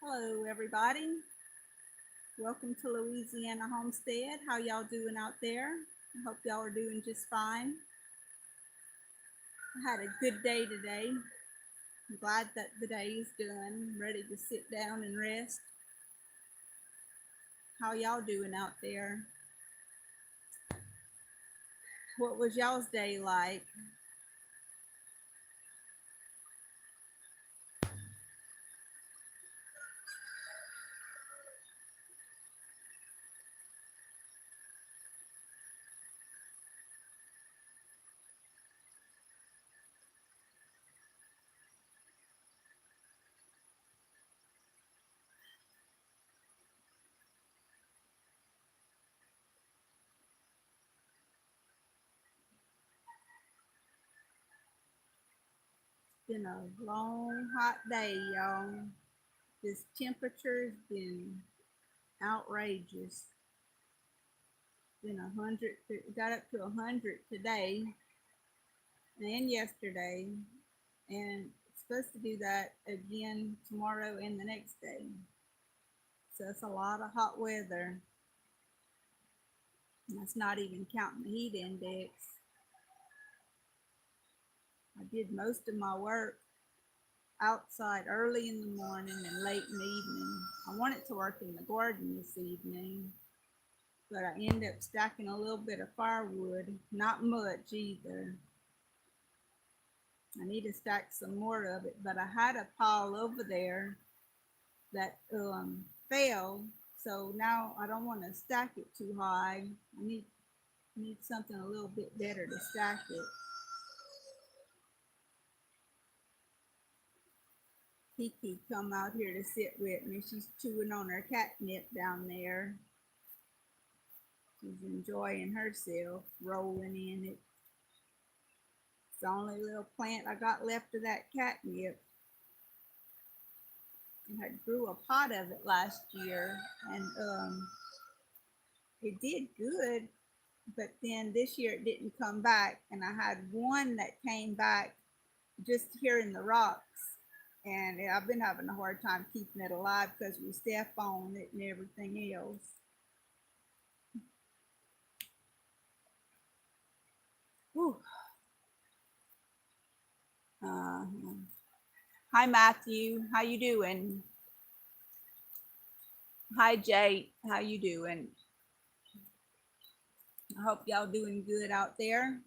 Hello, everybody. Welcome to Louisiana Homestead. How y'all doing out there? I hope y'all are doing just fine. I had a good day today. I'm glad that the day is done. I'm ready to sit down and rest. How y'all doing out there? What was y'all's day like? It's been a long, hot day, y'all. This temperature's been outrageous. Been 100, got up to 100 today and yesterday, and it's supposed to do that again tomorrow and the next day. So it's a lot of hot weather. And that's not even counting the heat index. I did most of my work outside early in the morning and late in the evening. I wanted to work in the garden this evening, but I ended up stacking a little bit of firewood, not much either. I need to stack some more of it, but I had a pile over there that fell. So now I don't want to stack it too high. I need something a little bit better to stack it. Kiki come out here to sit with me. She's chewing on her catnip down there. She's enjoying herself, rolling in it. It's the only little plant I got left of that catnip. I grew a pot of it last year, and it did good, but then this year it didn't come back, and I had one that came back just here in the rocks, and I've been having a hard time keeping it alive because we step on it and everything else. Whew. Uh, Hi Matthew, how you doing? Hi Jay, how you doing? I hope y'all doing good out there.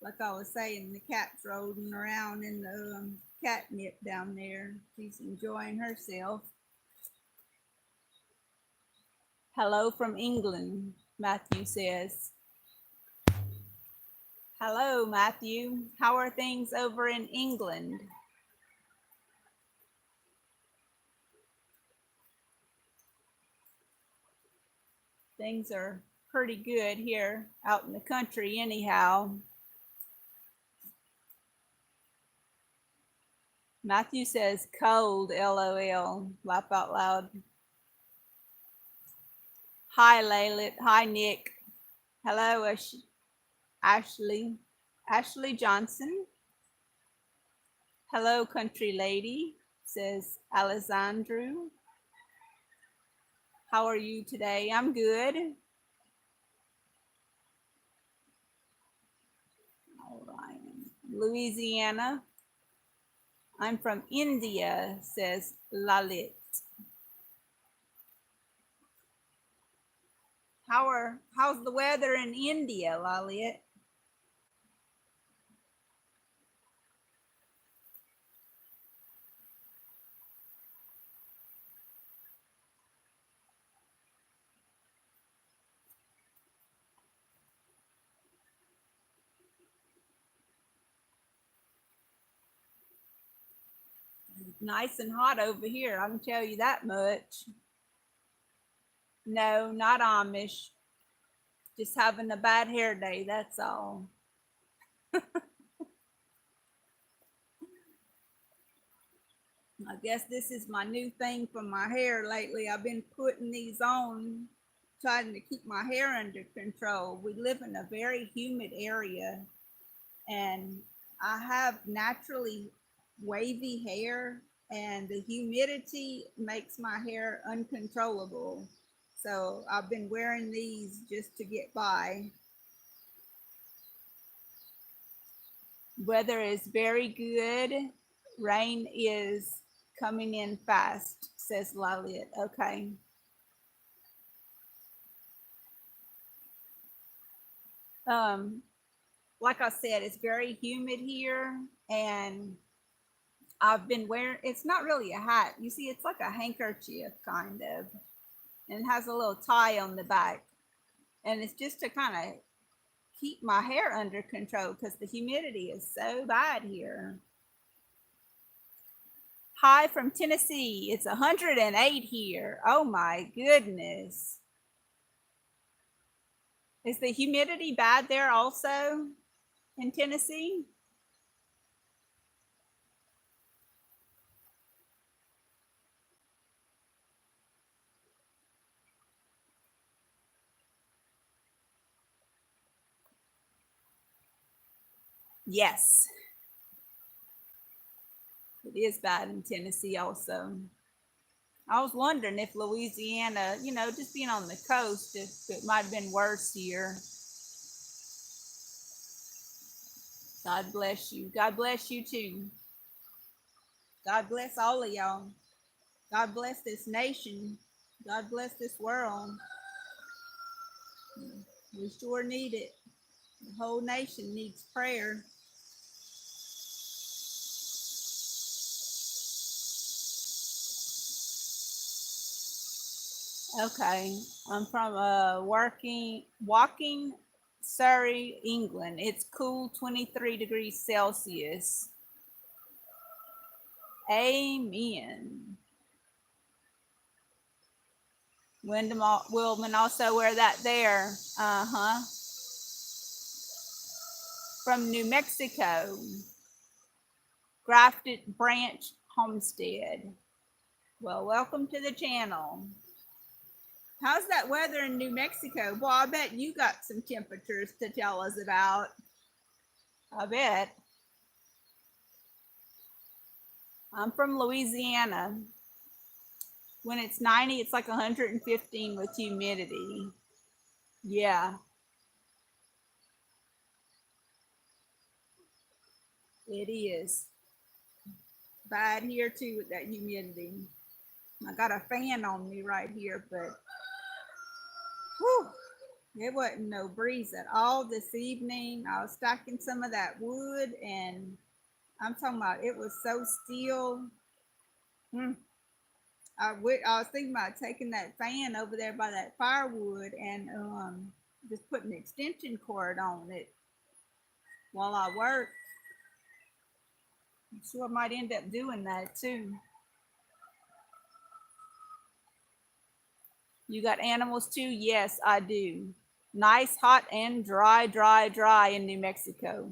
Like I was saying, the cat's rolling around in the catnip down there. She's enjoying herself. Hello from England, Matthew says. Hello, Matthew. How are things over in England? Things are pretty good here out in the country, anyhow. Matthew says cold, LOL. Laugh out loud. Hi, Laylit. Hi, Nick. Hello, Ashley. Ashley Johnson. Hello, country lady, says Alessandro. How are you today? I'm good. All right. Louisiana. I'm from India, says Lalit. How's the weather in India, Lalit? Nice and hot over here, I can tell you that much. No, not Amish. Just having a bad hair day, that's all. I guess this is my new thing for my hair lately. I've been putting these on, trying to keep my hair under control. We live in a very humid area, and I have naturally wavy hair, and the humidity makes my hair uncontrollable. So I've been wearing these just to get by. Weather is very good. Rain is coming in fast, says Lalit. Okay. Um, like I said, it's very humid here, and I've been wearing, it's not really a hat. You see, it's like a handkerchief kind of, and it has a little tie on the back. And it's just to kind of keep my hair under control because the humidity is so bad here. Hi from Tennessee. It's 108 here. Oh my goodness. Is the humidity bad there also in Tennessee? Yes, it is bad in Tennessee also. I was wondering if Louisiana, just being on the coast, if it might have been worse here. God bless you. God bless you too. God bless all of y'all. God bless this nation. God bless this world. We sure need it. The whole nation needs prayer. Okay, I'm from walking Surrey, England. It's cool, 23 degrees Celsius. Amen. Wyndham Wildman also wear that there. Uh-huh. From New Mexico. Grafted Branch Homestead. Well, welcome to the channel. How's that weather in New Mexico? Well, I bet you got some temperatures to tell us about. I bet. I'm from Louisiana. When it's 90, it's like 115 with humidity. Yeah, it is. Bad here too with that humidity. I got a fan on me right here, but whew, it wasn't no breeze at all this evening. I was stacking some of that wood, and I'm talking about it was so still. Hmm. I was thinking about taking that fan over there by that firewood and just putting an extension cord on it while I work. I'm sure I might end up doing that too. You got animals too? Yes, I do. Nice, hot, and dry, dry, dry in New Mexico.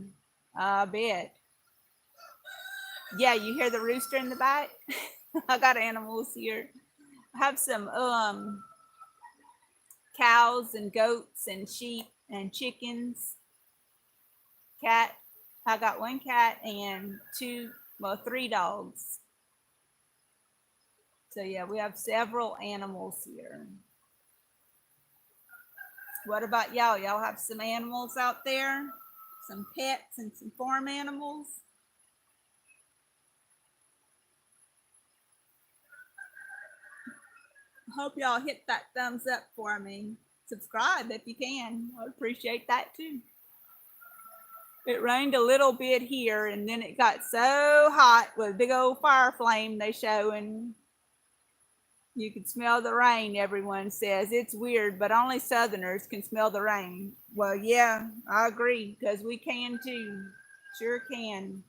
I bet. Yeah, you hear the rooster in the back? I got animals here. I have some cows and goats and sheep and chickens. Cat. I got one cat and three dogs. So yeah, we have several animals here. What about y'all? Y'all have some animals out there? Some pets and some farm animals? I hope y'all hit that thumbs up for me. Subscribe if you can. I'd appreciate that too. It rained a little bit here, and then it got so hot with a big old fire flame they show, and you can smell the rain. Everyone says it's weird, but only Southerners can smell the rain. Well, yeah, I agree because we can too. Sure can.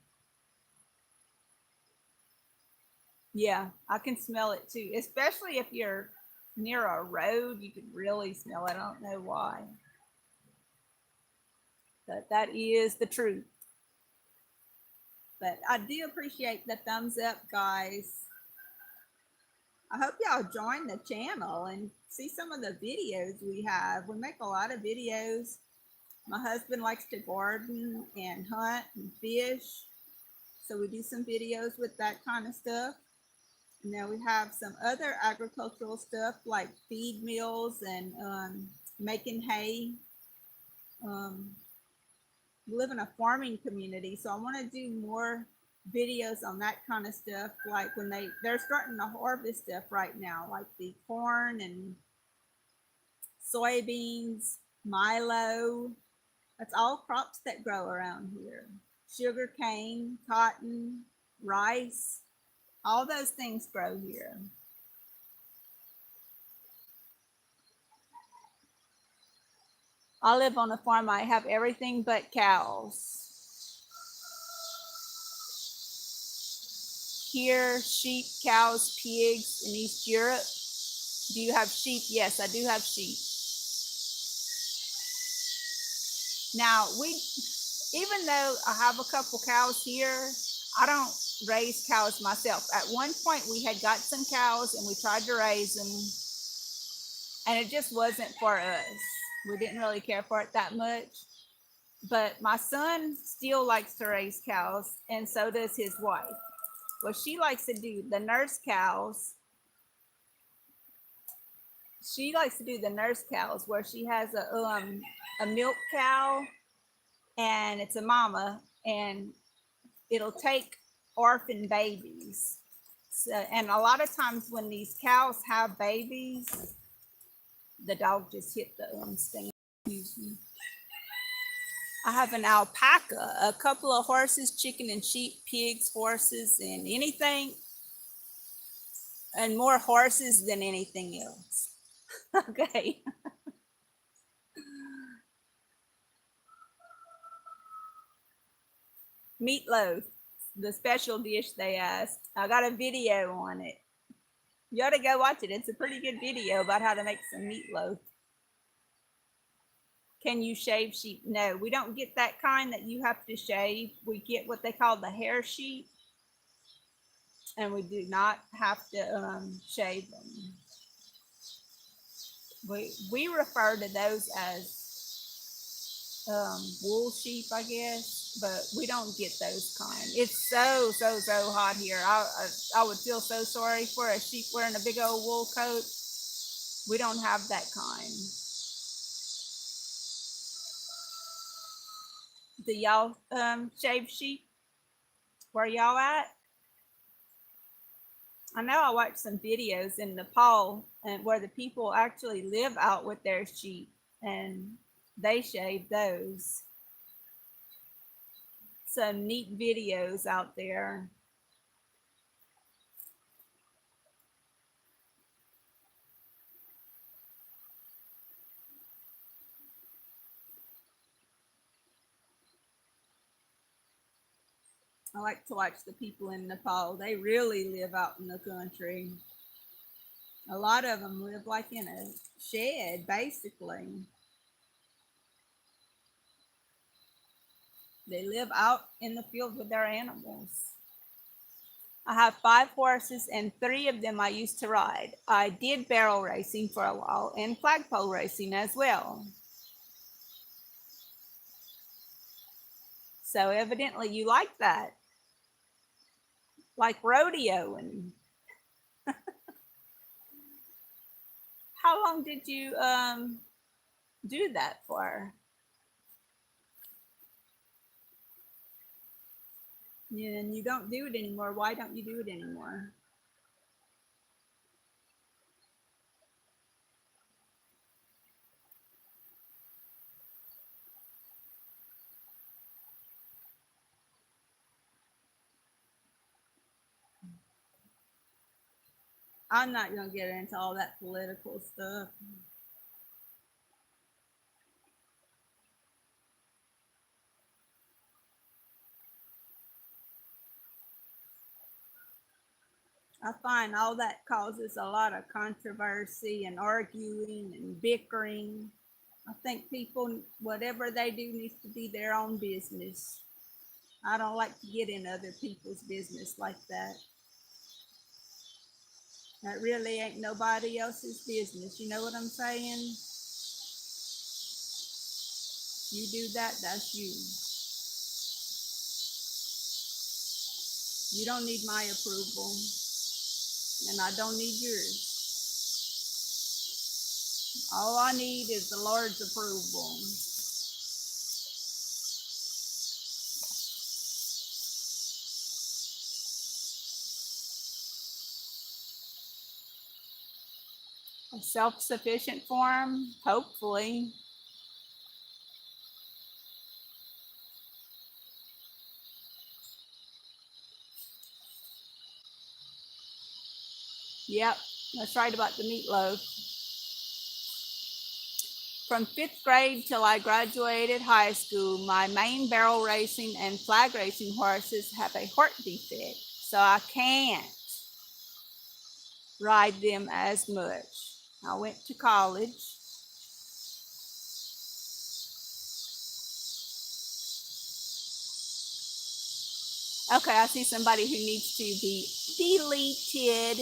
Yeah, I can smell it too, especially if you're near a road. You can really smell it. I don't know why, but that is the truth. But I do appreciate the thumbs up, guys. I hope y'all join the channel and see some of the videos we have. We make a lot of videos. My husband likes to garden and hunt and fish, so we do some videos with that kind of stuff. And then we have some other agricultural stuff like feed mills and making hay. Um, we live in a farming community, so I want to do more videos on that kind of stuff. Like when they're starting to harvest stuff right now, like the corn and soybeans, milo. That's all crops that grow around here. Sugar cane, cotton, rice, all those things grow here. I live on a farm. I have everything but cows. Here, sheep, cows, pigs in East Europe. Do you have sheep? Yes, I do have sheep. Now, even though I have a couple cows here, I don't raise cows myself. At one point, we had got some cows and we tried to raise them, and it just wasn't for us. We didn't really care for it that much. But my son still likes to raise cows, and so does his wife. Well, she likes to do the nurse cows. She likes to do the nurse cows where she has a milk cow, and it's a mama, and it'll take orphan babies. So, and a lot of times when these cows have babies, the dog just hit the stand. Excuse me. I have an alpaca, a couple of horses, chicken and sheep, pigs, horses, and anything, and more horses than anything else. Okay. Meatloaf, the special dish they asked. I got a video on it. You ought to go watch it. It's a pretty good video about how to make some meatloaf. Can you shave sheep? No, we don't get that kind that you have to shave. We get what they call the hair sheep, and we do not have to shave them. We refer to those as wool sheep, I guess, but we don't get those kind. It's so hot here. I would feel so sorry for a sheep wearing a big old wool coat. We don't have that kind. Do y'all shave sheep where y'all at? I know I watched some videos in Nepal and where the people actually live out with their sheep and they shave those. Some neat videos out there. I like to watch the people in Nepal. They really live out in the country. A lot of them live like in a shed, basically. They live out in the field with their animals. I have 5 horses, and 3 of them I used to ride. I did barrel racing for a while and flagpole racing as well. So evidently you like that, like rodeo. And how long did you do that for? Yeah, and you don't do it anymore. Why don't you do it anymore? I'm not going to get into all that political stuff. I find all that causes a lot of controversy and arguing and bickering. I think people, whatever they do, needs to be their own business. I don't like to get in other people's business like that. That really ain't nobody else's business. You know what I'm saying? You do that, that's you. You don't need my approval, and I don't need yours. All I need is the Lord's approval. A self-sufficient form, hopefully. Yep, that's right about the meatloaf. From 5th grade till I graduated high school, my main barrel racing and flag racing horses have a heart defect, so I can't ride them as much. I went to college. Okay, I see somebody who needs to be deleted.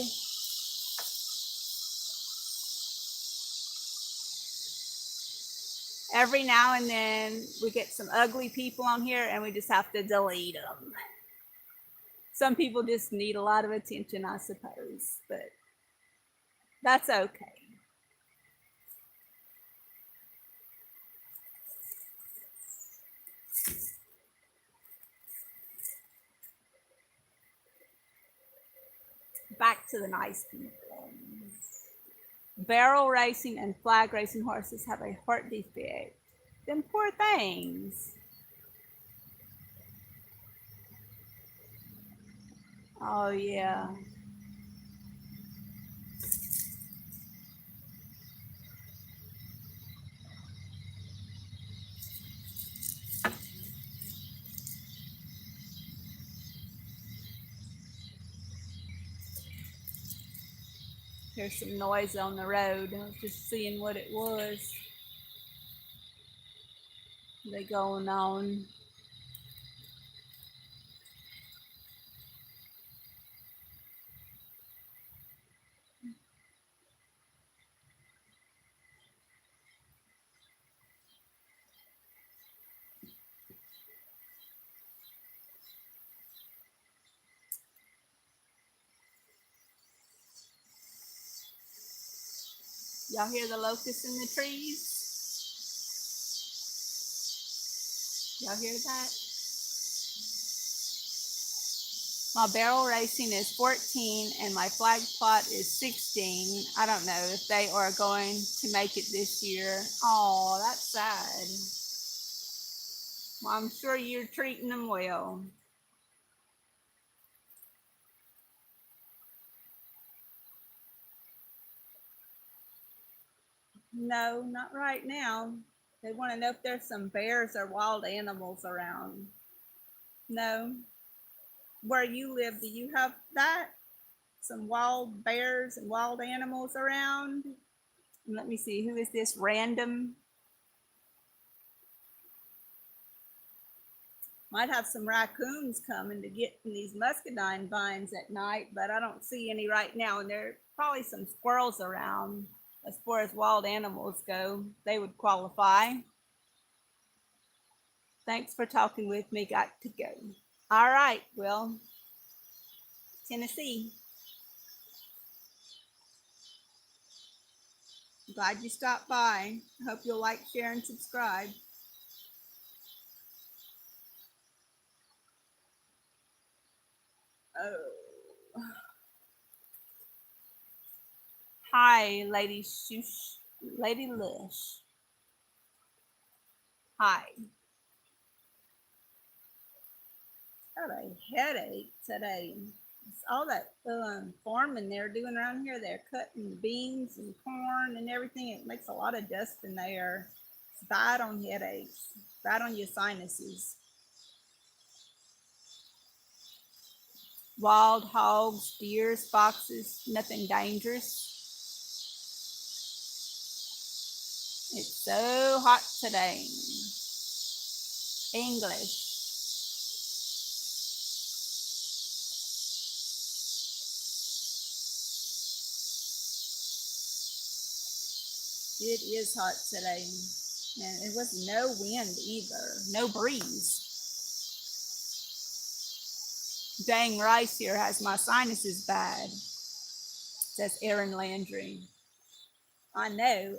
Every now and then we get some ugly people on here and we just have to delete them. Some people just need a lot of attention, I suppose, but that's okay. Back to the nice people. Barrel racing and flag racing horses have a heart defect. Them poor things. Oh, yeah. There's some noise on the road. I was just seeing what it was. They going on. Y'all hear the locusts in the trees? Y'all hear that? My barrel racing is 14 and my flag plot is 16. I don't know if they are going to make it this year. Oh, that's sad. Well, I'm sure you're treating them well. No, not right now. They want to know if there's some bears or wild animals around. No. Where you live, do you have that? Some wild bears and wild animals around? Let me see, who is this random? Might have some raccoons coming to get in these muscadine vines at night, but I don't see any right now. And there are probably some squirrels around. As far as wild animals go, they would qualify. Thanks for talking with me. Got to go. All right. Well, Tennessee. Glad you stopped by. I hope you'll like, share, and subscribe. Oh. Hi, Lady Shush. Lady Lush. Hi. Got a headache today. It's all that farming they're doing around here. They're cutting the beans and corn and everything. It makes a lot of dust in there. It's bad on headaches, bad on your sinuses. Wild hogs, deers, foxes, nothing dangerous. It's so hot today. English. It is hot today. And it was no wind either, no breeze. Dang rice here has my sinuses bad, says Aaron Landry. I know.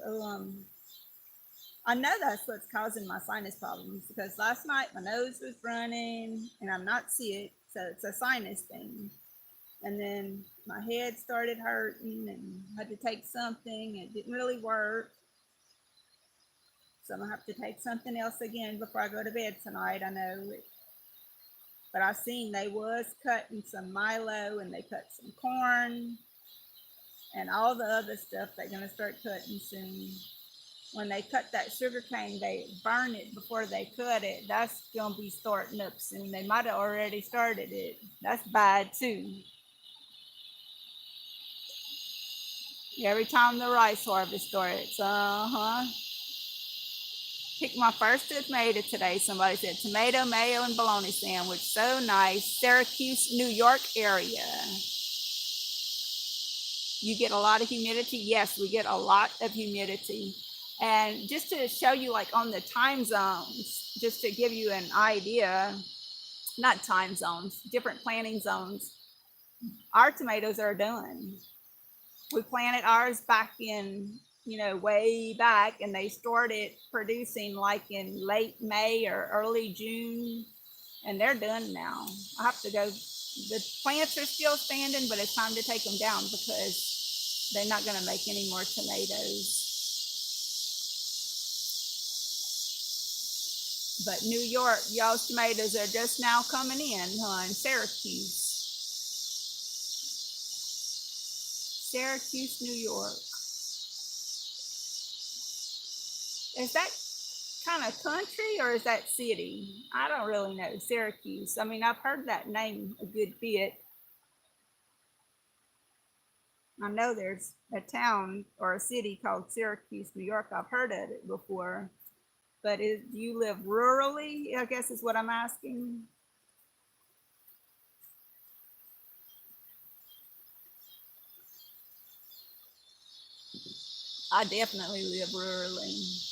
I know that's what's causing my sinus problems because last night my nose was running and I'm not sick, so it's a sinus thing. And then my head started hurting and I had to take something. It didn't really work. So I'm gonna have to take something else again before I go to bed tonight. I know it, but I seen they was cutting some Milo and they cut some corn and all the other stuff they're gonna start cutting soon. When they cut that sugar cane, they burn it before they cut it. That's gonna be starting up soon. They might have already started it. That's bad too. Every time the rice harvest starts, Picked my first tomato today. Somebody said tomato, mayo, and bologna sandwich. So nice. Syracuse, New York area. You get a lot of humidity. Yes, we get a lot of humidity. And just to show you, like on the time zones, just to give you an idea, not time zones, different planting zones, our tomatoes are done. We planted ours back in, way back, and they started producing like in late May or early June, and they're done now. I have to go. The plants are still standing, but it's time to take them down because they're not going to make any more tomatoes. But New York, y'all's tomatoes are just now coming in, huh? In Syracuse. Syracuse, New York. Is that kind of country or is that city? I don't really know. Syracuse. I mean, I've heard that name a good bit. I know there's a town or a city called Syracuse, New York. I've heard of it before. But do you live rurally? I guess is what I'm asking. I definitely live rurally.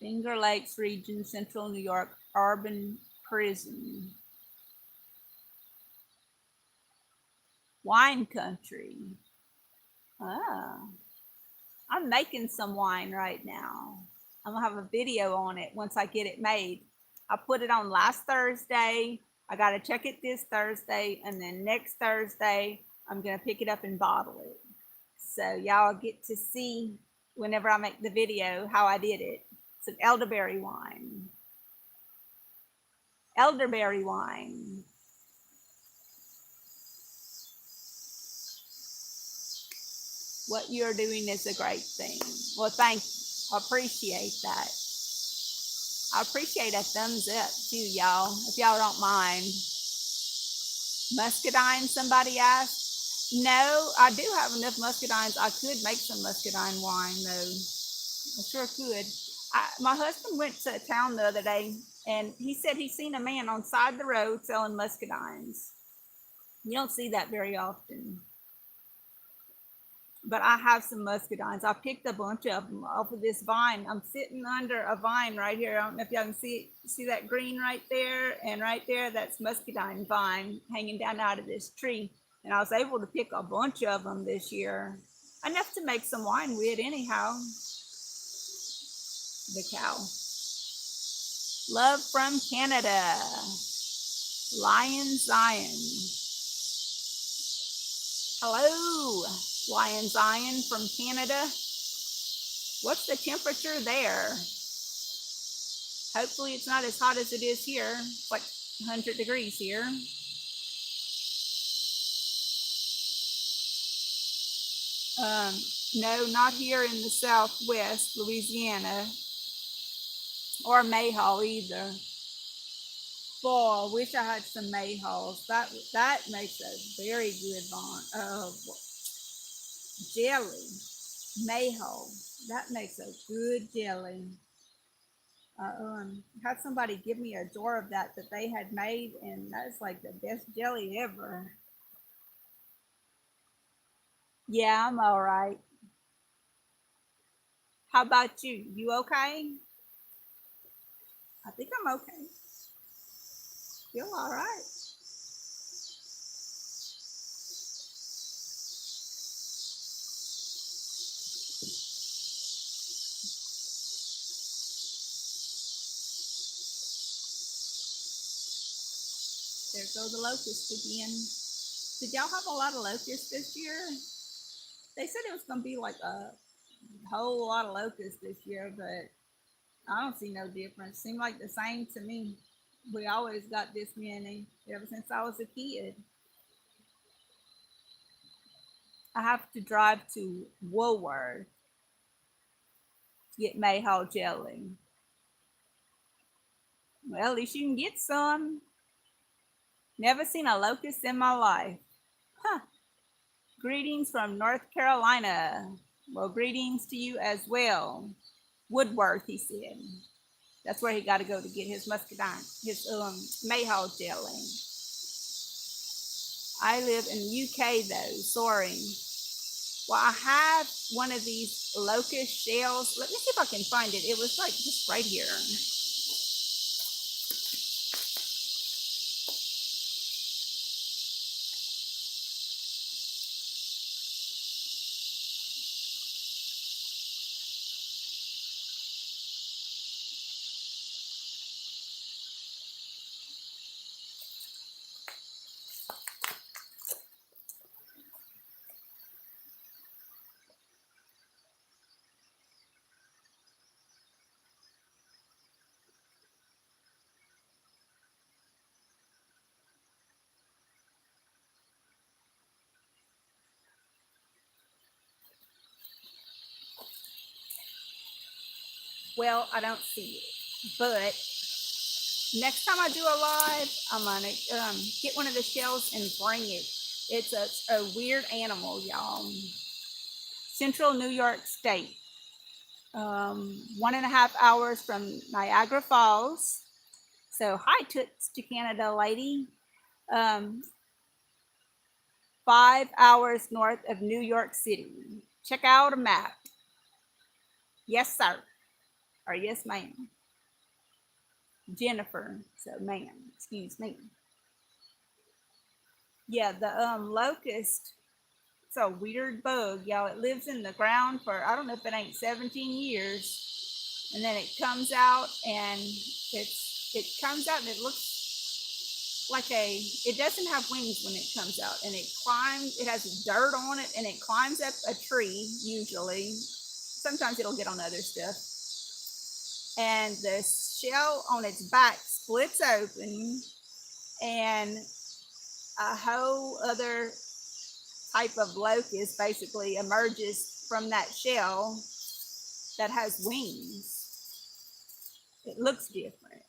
Finger Lakes region, central New York, urban prison. Wine country. Oh, I'm making some wine right now. I'm gonna have a video on it once I get it made. I put it on last Thursday. I gotta check it this Thursday, and then next Thursday I'm gonna pick it up and bottle it. So y'all get to see whenever I make the video how I did it. It's an elderberry wine. Elderberry wine. What you're doing is a great thing. Well, thank you. I appreciate that. I appreciate a thumbs up too, y'all, if y'all don't mind. Muscadine, somebody asked. No, I do have enough muscadines. I could make some muscadine wine, though. I sure could. My husband went to a town the other day, and he said he seen a man on side the road selling muscadines. You don't see that very often. But I have some muscadines. I picked a bunch of them off of this vine. I'm sitting under a vine right here. I don't know if y'all can see that green right there, and right there, that's muscadine vine hanging down out of this tree. And I was able to pick a bunch of them this year, enough to make some wine with. Anyhow, the cow. Love from Canada. Lion Zion. Hello, Lion Zion from Canada. What's the temperature there? Hopefully it's not as hot as it is here. It's like 100 degrees here. No, not here in the southwest, Louisiana, or Mayhaw either. Boy, I wish I had some Mayhaws. That makes a very good jelly. Mayho. That makes a good jelly. Had somebody give me a jar of that they had made, and that's like the best jelly ever. Yeah, I'm all right. How about you? You okay? I think I'm okay. Feel all right. There go the locusts again. Did y'all have a lot of locusts this year? They said it was going to be like a whole lot of locusts this year, but I don't see no difference. Seemed like the same to me. We always got this many ever since I was a kid. I have to drive to Woolworth to get Mayhaw jelly. Well, at least you can get some. Never seen a locust in my life. Huh. Greetings from North Carolina. Well, greetings to you as well. Woodworth, he said. That's where he got to go to get his muscadine, his mayhaw jelly. I live in the UK though. Sorry. Well, I have one of these locust shells. Let me see if I can find it. It was like just right here. Well, I don't see it, but next time I do a live, I'm gonna get one of the shells and bring it. It's a weird animal, y'all. Central New York State, 1.5 hours from Niagara Falls. So hi to Canada, lady. Um, 5 hours north of New York City. Check out a map. Yes, sir. Or yes, ma'am. Jennifer. So, ma'am. Excuse me. Yeah, the locust. It's a weird bug, y'all. It lives in the ground for I don't know if it ain't 17 years, and then it comes out and it comes out and it looks like it doesn't have wings when it comes out, and it climbs. It has dirt on it, and it climbs up a tree usually. Sometimes it'll get on other stuff, and the shell on its back splits open, and a whole other type of locust basically emerges from that shell that has wings. It looks different.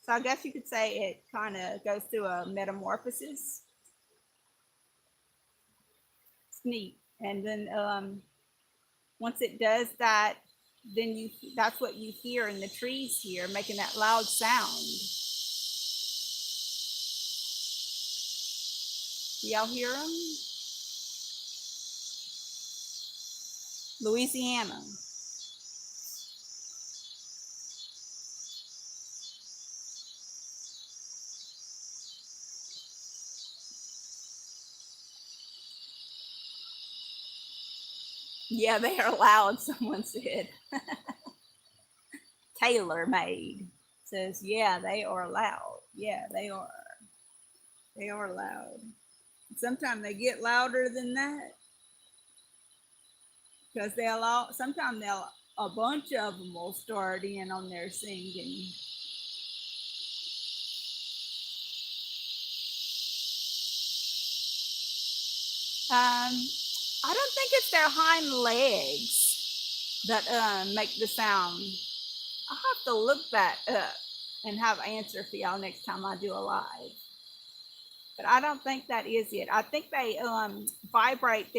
So I guess you could say it kind of goes through a metamorphosis. It's neat. And then once it does that, then that's what you hear in the trees here, making that loud sound. Do y'all hear them? Louisiana. Yeah, they are loud, someone said. Tailor made says, yeah, they are loud. Yeah, they are. They are loud. Sometimes they get louder than that because sometimes a bunch of them will start in on their singing. I don't think it's their hind legs that make the sound. I'll have to look that up and have an answer for y'all next time I do a live. But I don't think that is it. I think they vibrate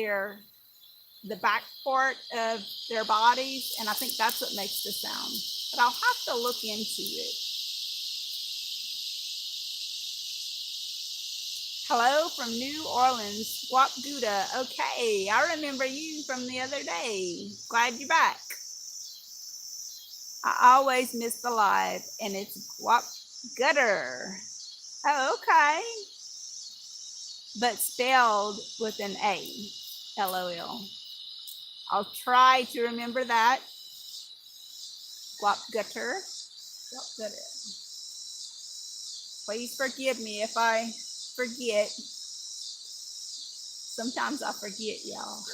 the back part of their bodies, and I think that's what makes the sound. But I'll have to look into it. Hello from New Orleans, Guapguda. Okay, I remember you from the other day. Glad you're back. I always miss the live, and it's Guapgutter. Oh, okay. But spelled with an A. LOL. I'll try to remember that. Guapgutter. Guapgutter. Please forgive me if I forget. Sometimes I forget, y'all.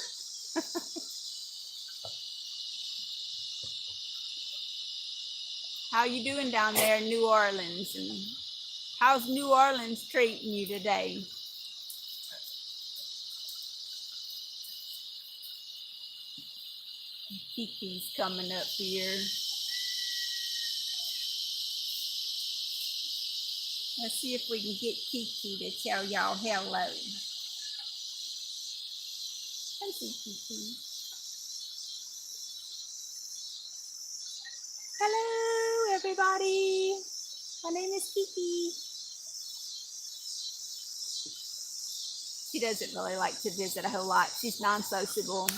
How you doing down there in New Orleans? And how's New Orleans treating you today? Kiki's coming up here. Let's see if we can get Kiki to tell y'all hello. Come see Kiki. Hello, everybody. My name is Kiki. She doesn't really like to visit a whole lot. She's non-sociable.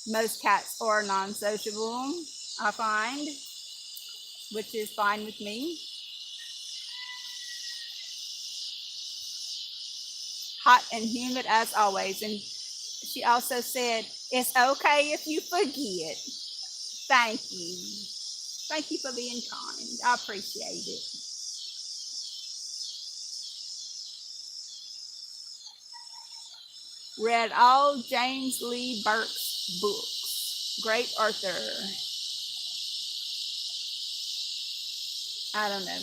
Most cats are non-sociable, I find, which is fine with me. Hot and humid as always. And she also said, it's okay if you forget. Thank you. Thank you for being kind. I appreciate it. Read all James Lee Burke's books. Great author. I don't know.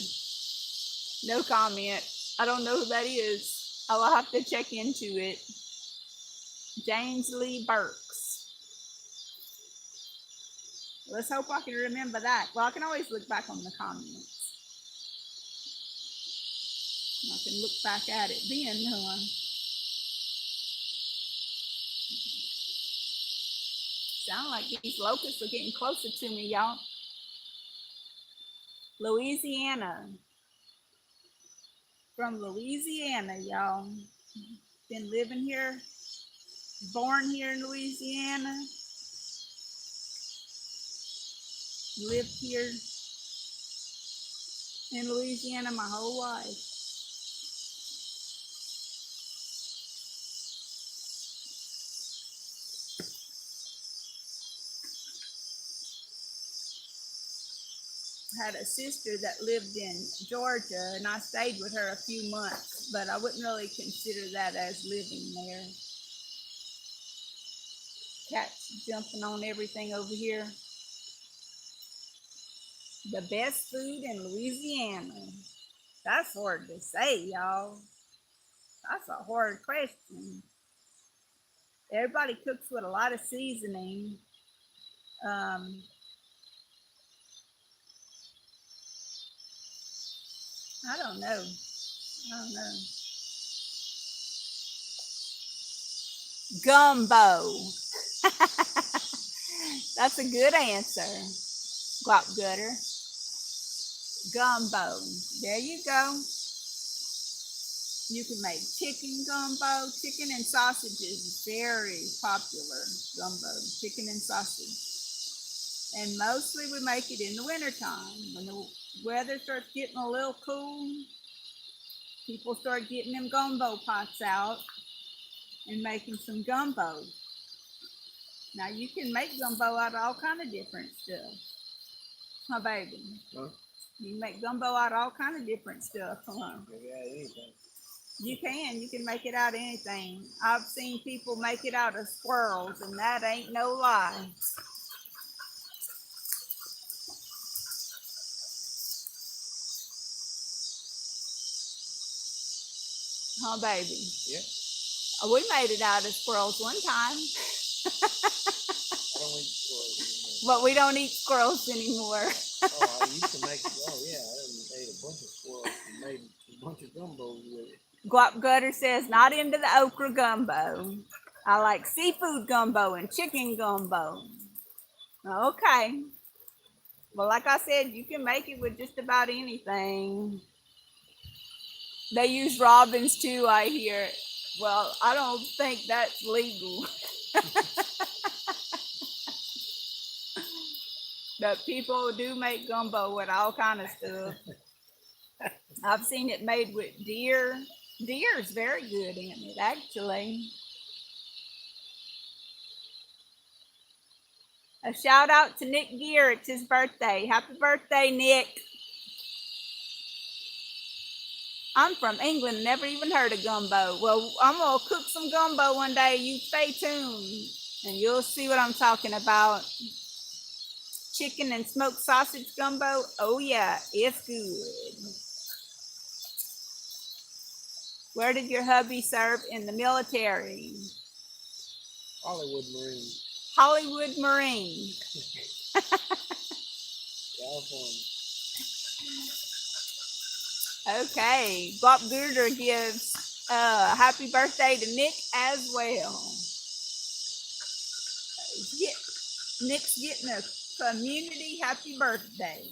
No comment. I don't know who that is. I will have to check into it. James Lee Burke's. Let's hope I can remember that. Well, I can always look back on the comments. I can look back at it then, huh? Sound like these locusts are getting closer to me, y'all. Louisiana. From Louisiana, y'all. Been living here, born here in Louisiana. Lived here in Louisiana my whole life. Had a sister that lived in Georgia, and I stayed with her a few months, but I wouldn't really consider that as living there. Cats jumping on everything over here. The best food in Louisiana. That's hard to say, y'all. That's a hard question. Everybody cooks with a lot of seasoning. I don't know. Gumbo. That's a good answer. Guapgutter. Gumbo. There you go. You can make chicken gumbo. Chicken and sausage is very popular. Gumbo, chicken and sausage. And mostly we make it in the wintertime. When the weather starts getting a little cool, people start getting them gumbo pots out and making some gumbo. Now you can make gumbo out of all kind of different stuff. Huh, baby? Huh? You can make gumbo out of all kind of different stuff. Huh? Maybe out of anything. You can make it out of anything. I've seen people make it out of squirrels, and that ain't no lie. Huh, baby? Yeah. We made it out of squirrels one time. I don't eat squirrels anymore. But we don't eat squirrels anymore. Oh, I used to make, yeah, I ate a bunch of squirrels and made a bunch of gumbo with it. Guapgutter says, not into the okra gumbo. I like seafood gumbo and chicken gumbo. Okay. Well, like I said, you can make it with just about anything. They use robins too, I hear. Well, I don't think that's legal. But people do make gumbo with all kind of stuff. I've seen it made with deer. Deer is very good in it, actually. A shout out to Nick Gear. It's his birthday. Happy birthday, Nick. I'm from England, never even heard of gumbo. Well, I'm going to cook some gumbo one day. You stay tuned and you'll see what I'm talking about. Chicken and smoked sausage gumbo. Oh, yeah, it's good. Where did your hubby serve in the military? Hollywood Marine. Hollywood Marine. California. Okay. Bob Gooder gives happy birthday to Nick as well. Nick's getting a community happy birthday.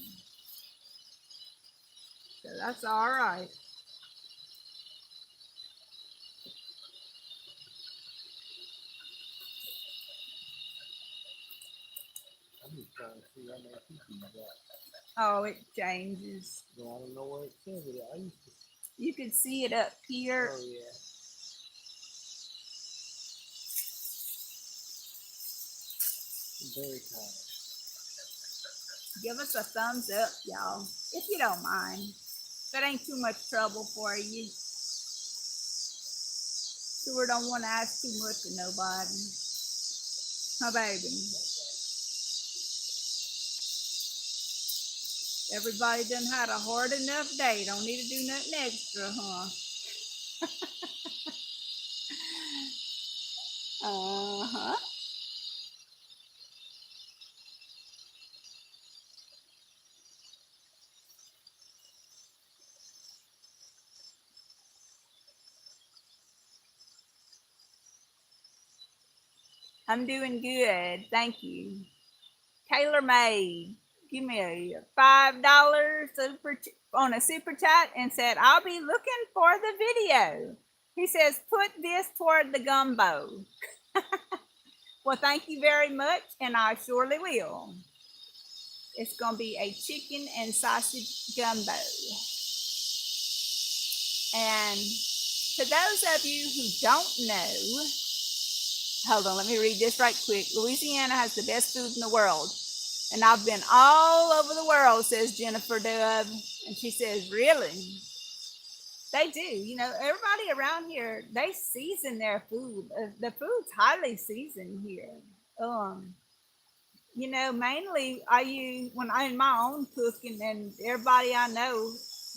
So that's all right. I'm just trying to see how many people you got. Oh, it changes. Well, I don't know where it says it. I used to. You can see it up here. Oh yeah. I'm very tired. Give us a thumbs up, y'all, if you don't mind. That ain't too much trouble for you. Sure don't want to ask too much of nobody. Huh, baby? Everybody done had a hard enough day. Don't need to do nothing extra, huh? Uh-huh. I'm doing good. Thank you. Tailor made. Give me a $5 on a super chat and said, I'll be looking for the video. He says, put this toward the gumbo. Well, thank you very much, and I surely will. It's going to be a chicken and sausage gumbo. And to those of you who don't know, hold on, let me read this right quick. Louisiana has the best food in the world. And I've been all over the world, says Jennifer Dove. And she says, really? They do. You know, everybody around here, they season their food. The food's highly seasoned here. You know, mainly I use, when I'm in my own cooking, and everybody I know,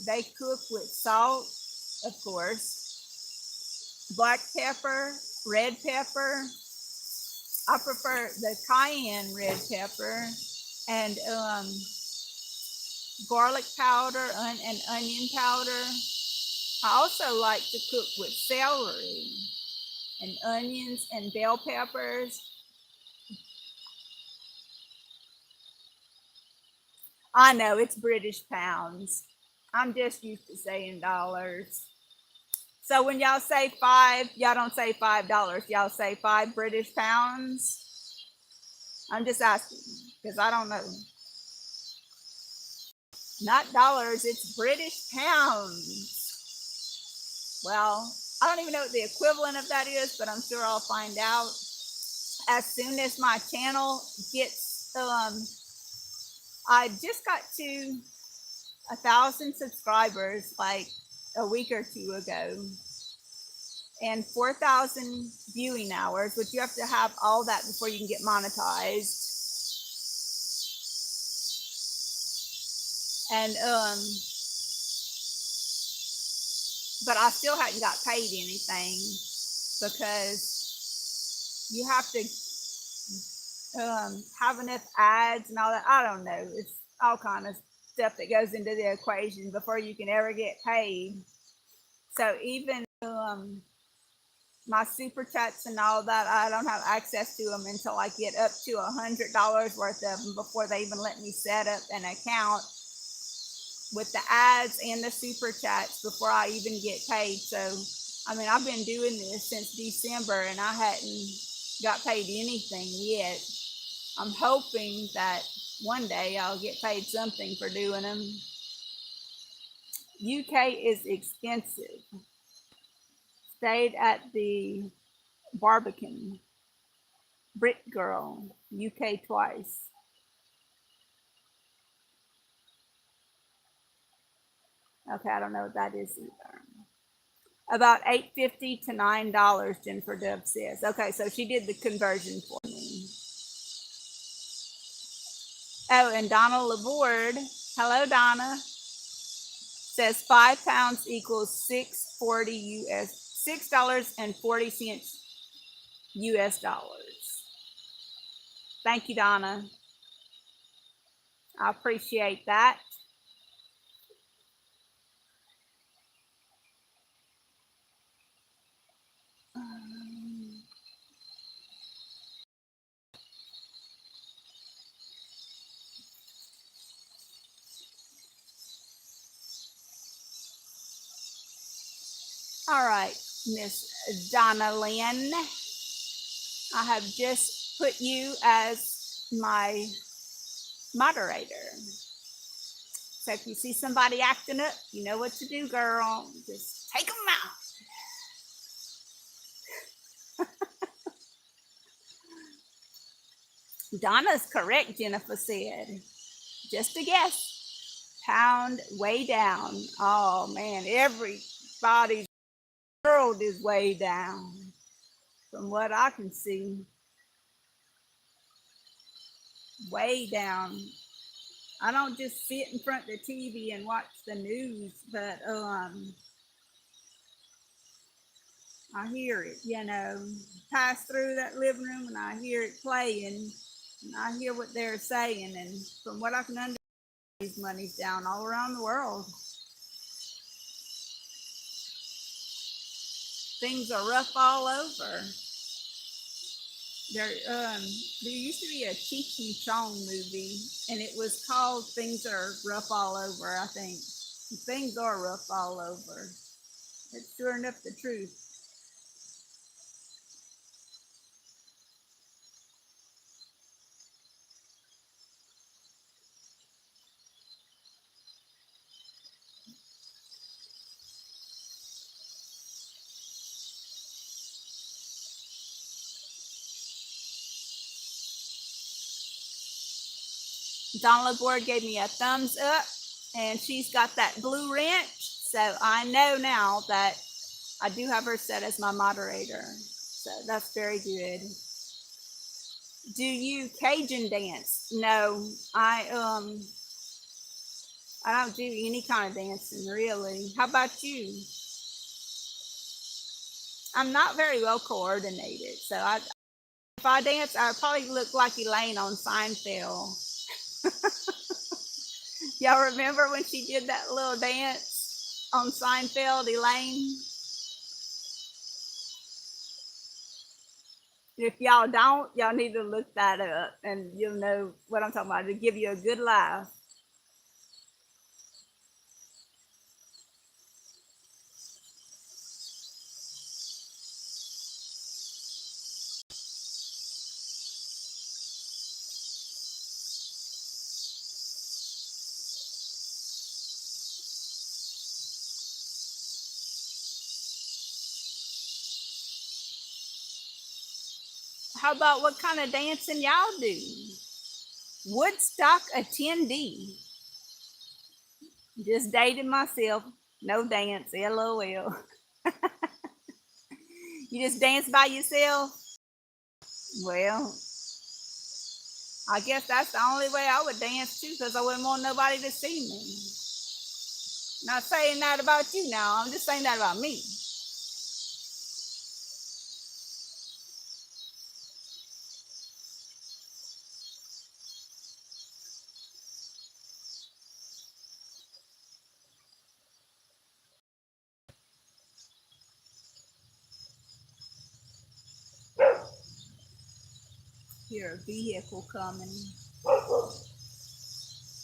they cook with salt, of course, black pepper, red pepper. I prefer the cayenne red pepper, and garlic powder and onion powder. I also like to cook with celery and onions and bell peppers. I know it's British pounds. I'm just used to saying dollars. So when y'all say five, y'all don't say $5. Y'all say 5 British pounds. I'm just asking because I don't know. Not dollars, it's British pounds. Well, I don't even know what the equivalent of that is, but I'm sure I'll find out as soon as my channel gets. I just got to 1,000 subscribers like a week or two ago, and 4,000 viewing hours, which you have to have all that before you can get monetized. And but I still hadn't got paid anything because you have to have enough ads and all that. I don't know. It's all kind of stuff that goes into the equation before you can ever get paid. So even my super chats and all that, I don't have access to them until I get up to $100 worth of them before they even let me set up an account with the ads and the super chats before I even get paid. So, I mean, I've been doing this since December and I hadn't got paid anything yet. I'm hoping that one day I'll get paid something for doing them. UK is expensive. Stayed at the Barbican. Brit Girl, UK twice. Okay, I don't know what that is either. About $8.50 to $9, Jennifer Dove says. Okay, so she did the conversion for me. Oh, and Donna Laborde, hello Donna, says 5 pounds equals $6.40 US, $6.40 US dollars. Thank you, Donna. I appreciate that. All right, Miss Donna Lynn, I have just put you as my moderator. So if you see somebody acting up, you know what to do, girl. Just take them out. Donna's correct, Jennifer said. Just a guess. Pound way down. Oh man, everybody's world is way down from what I can see. Way down. I don't just sit in front of the TV and watch the news, but I hear it, pass through that living room and I hear it playing and I hear what they're saying. And from what I can understand, these money's down all around the world. Things are rough all over. There used to be a Cheech and Chong movie, and it was called "Things Are Rough All Over." I think things are rough all over. It's sure enough the truth. Donna Laborde gave me a thumbs up, and she's got that blue wrench, so I know now that I do have her set as my moderator. So that's very good. Do you Cajun dance? No, I don't do any kind of dancing really. How about you? I'm not very well coordinated, so if I dance, I probably look like Elaine on Seinfeld. Y'all remember when she did that little dance on Seinfeld, Elaine? If y'all don't, y'all need to look that up and you'll know what I'm talking about. It'll give you a good laugh. How about what kind of dancing y'all do? Woodstock attendee. Just dated myself. No dance. LOL. You just dance by yourself? Well, I guess that's the only way I would dance too, because I wouldn't want nobody to see me. Not saying that about you now. I'm just saying that about me. hear a vehicle coming. Let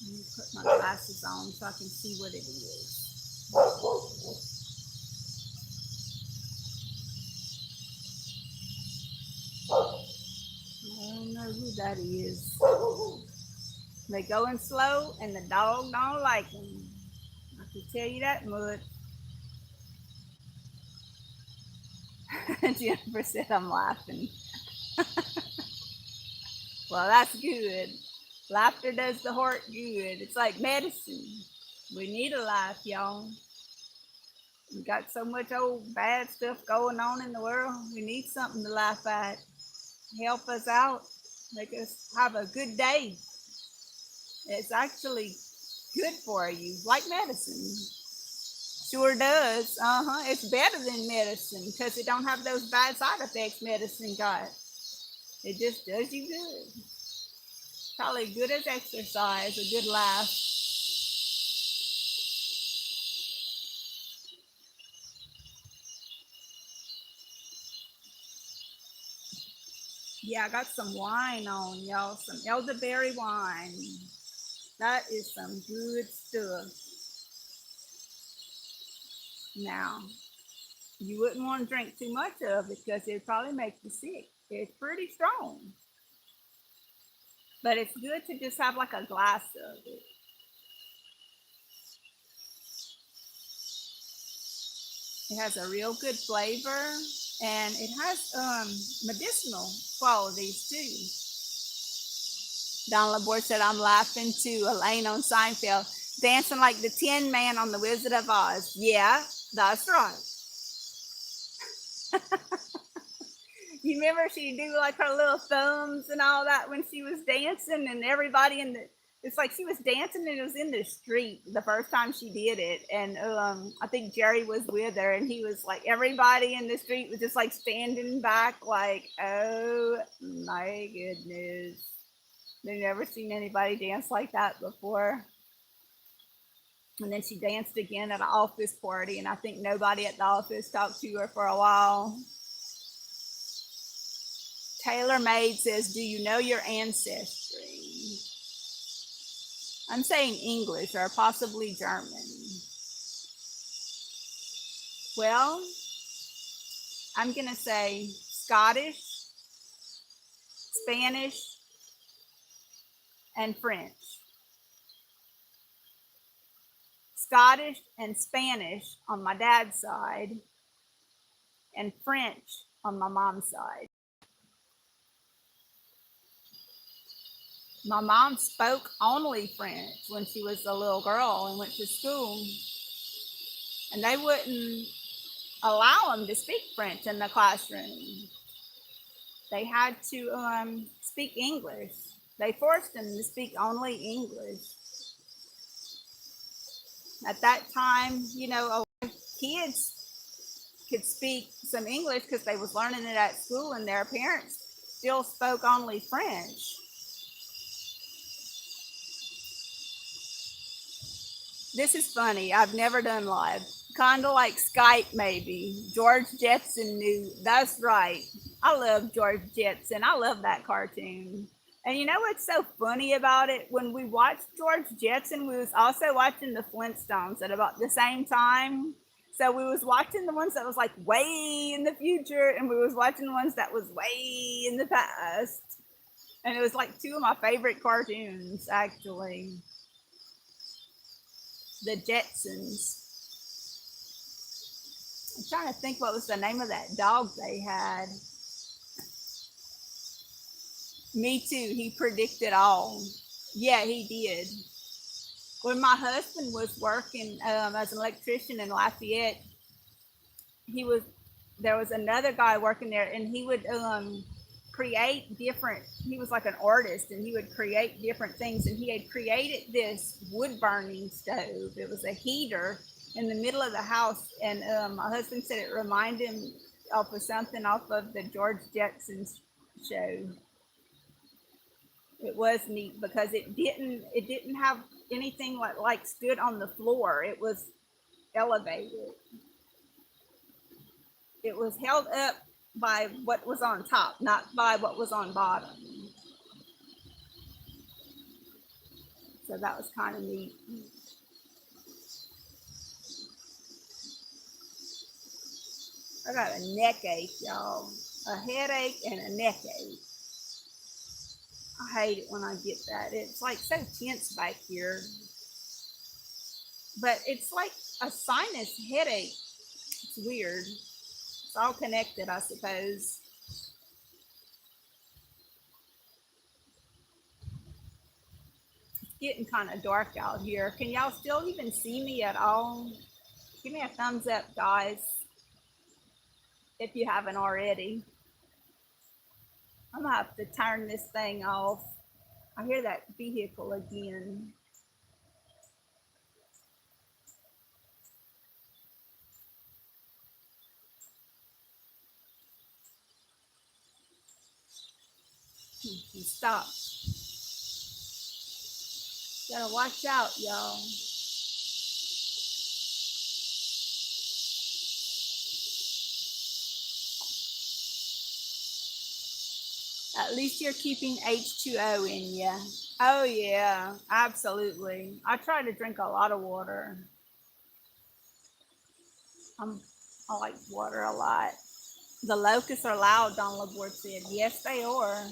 me put my glasses on so I can see what it is. I don't know who that is. They going slow and the dog don't like them. I can tell you that much. Jennifer said I'm laughing. Well, that's good. Laughter does the heart good. It's like medicine. We need a laugh, y'all. We got so much old bad stuff going on in the world. We need something to laugh at. Help us out. Make us have a good day. It's actually good for you, like medicine. Sure does. It's better than medicine because it don't have those bad side effects medicine got. It just does you good. Probably good as exercise, a good laugh. Yeah, I got some wine on, y'all. Some elderberry wine. That is some good stuff. Now, you wouldn't want to drink too much of it because it'd probably make you sick. It's pretty strong. But it's good to just have like a glass of it. It has a real good flavor and it has medicinal qualities too. Don Laborde said, I'm laughing too. Elaine on Seinfeld, dancing like the Tin Man on The Wizard of Oz. Yeah, that's right. You remember she'd do like her little thumbs and all that when she was dancing, and everybody in the, it's like she was dancing and it was in the street the first time she did it. And I think Jerry was with her, and he was like, everybody in the street was just like standing back, like, oh my goodness. They've never seen anybody dance like that before. And then she danced again at an office party, and I think nobody at the office talked to her for a while. Taylor Made says, do you know your ancestry? I'm saying English or possibly German. Well, I'm going to say Scottish, Spanish, and French. Scottish and Spanish on my dad's side, and French on my mom's side. My mom spoke only French when she was a little girl and went to school. And they wouldn't allow them to speak French in the classroom. They had to speak English. They forced them to speak only English. At that time, you know, kids could speak some English because they was learning it at school, and their parents still spoke only French. This is funny. I've never done live. Kind of like Skype, maybe. George Jetson knew. That's right. I love George Jetson. I love that cartoon. And you know what's so funny about it? When we watched George Jetson, we was also watching the Flintstones at about the same time. So we was watching the ones that was like way in the future, and we was watching the ones that was way in the past. And it was like two of my favorite cartoons, actually. The Jetsons. I'm trying to think what was the name of that dog they had. Me too. He predicted all. Yeah, he did. When my husband was working as an electrician in Lafayette, there was another guy working there, and he would create different. He was like an artist, and he would create different things. And he had created this wood burning stove. It was a heater in the middle of the house, and my husband said it reminded him of something off of the George Jetson show. It was neat because it didn't have anything like stood on the floor. It was elevated. It was held up by what was on top, not by what was on bottom. So that was kind of neat. I got a neck ache, y'all. A headache and a neck ache. I hate it when I get that. It's like so tense back here. But it's like a sinus headache. It's weird. It's all connected, I suppose. It's getting kind of dark out here. Can y'all still even see me at all? Give me a thumbs up, guys, if you haven't already. I'm gonna have to turn this thing off. I hear that vehicle again. Stop. Gotta watch out, y'all. At least you're keeping H2O in you. Oh yeah, absolutely. I try to drink a lot of water. I like water a lot. The locusts are loud, Don Laborde said. Yes, they are.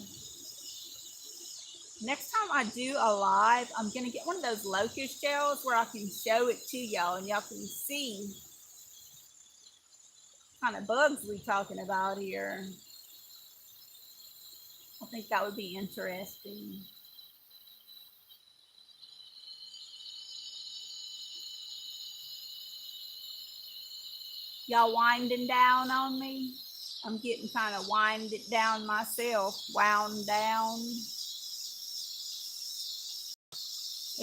Next time I do a live, I'm going to get one of those locust shells where I can show it to y'all and y'all can see what kind of bugs we talking about here. I think that would be interesting. Y'all winding down on me? I'm getting kind of winded down myself, wound down.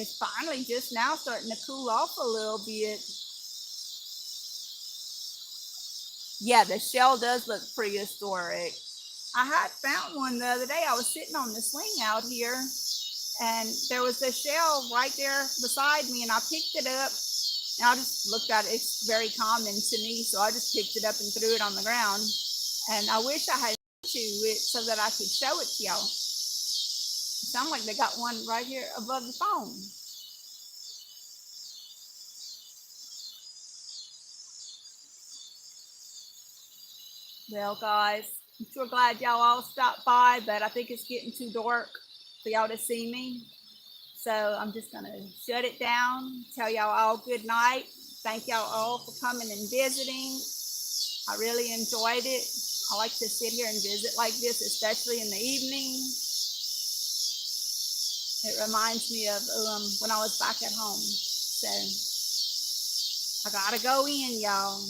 It's finally just now starting to cool off a little bit. Yeah, the shell does look prehistoric. I had found one the other day. I was sitting on the swing out here, and there was a shell right there beside me, and I picked it up, and I just looked at it. It's very common to me, so I just picked it up and threw it on the ground. And I wish I had to it so that I could show it to y'all. It sounds like they got one right here above the phone. Well, guys, I'm sure glad y'all all stopped by, but I think it's getting too dark for y'all to see me. So I'm just going to shut it down, tell y'all all good night. Thank y'all all for coming and visiting. I really enjoyed it. I like to sit here and visit like this, especially in the evening. It reminds me of when I was back at home. So I got to go in, y'all.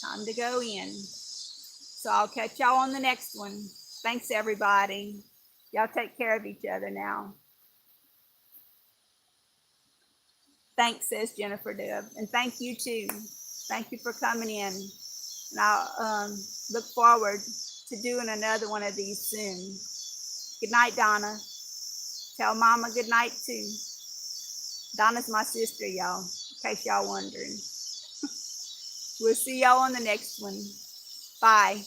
Time to go in. So I'll catch y'all on the next one. Thanks, everybody. Y'all take care of each other now. Thanks, says Jennifer Deb. And thank you, too. Thank you for coming in. And I'll look forward to doing another one of these soon. Good night, Donna. Tell Mama good night, too. Donna's my sister, y'all, in case y'all wondering. We'll see y'all on the next one. Bye.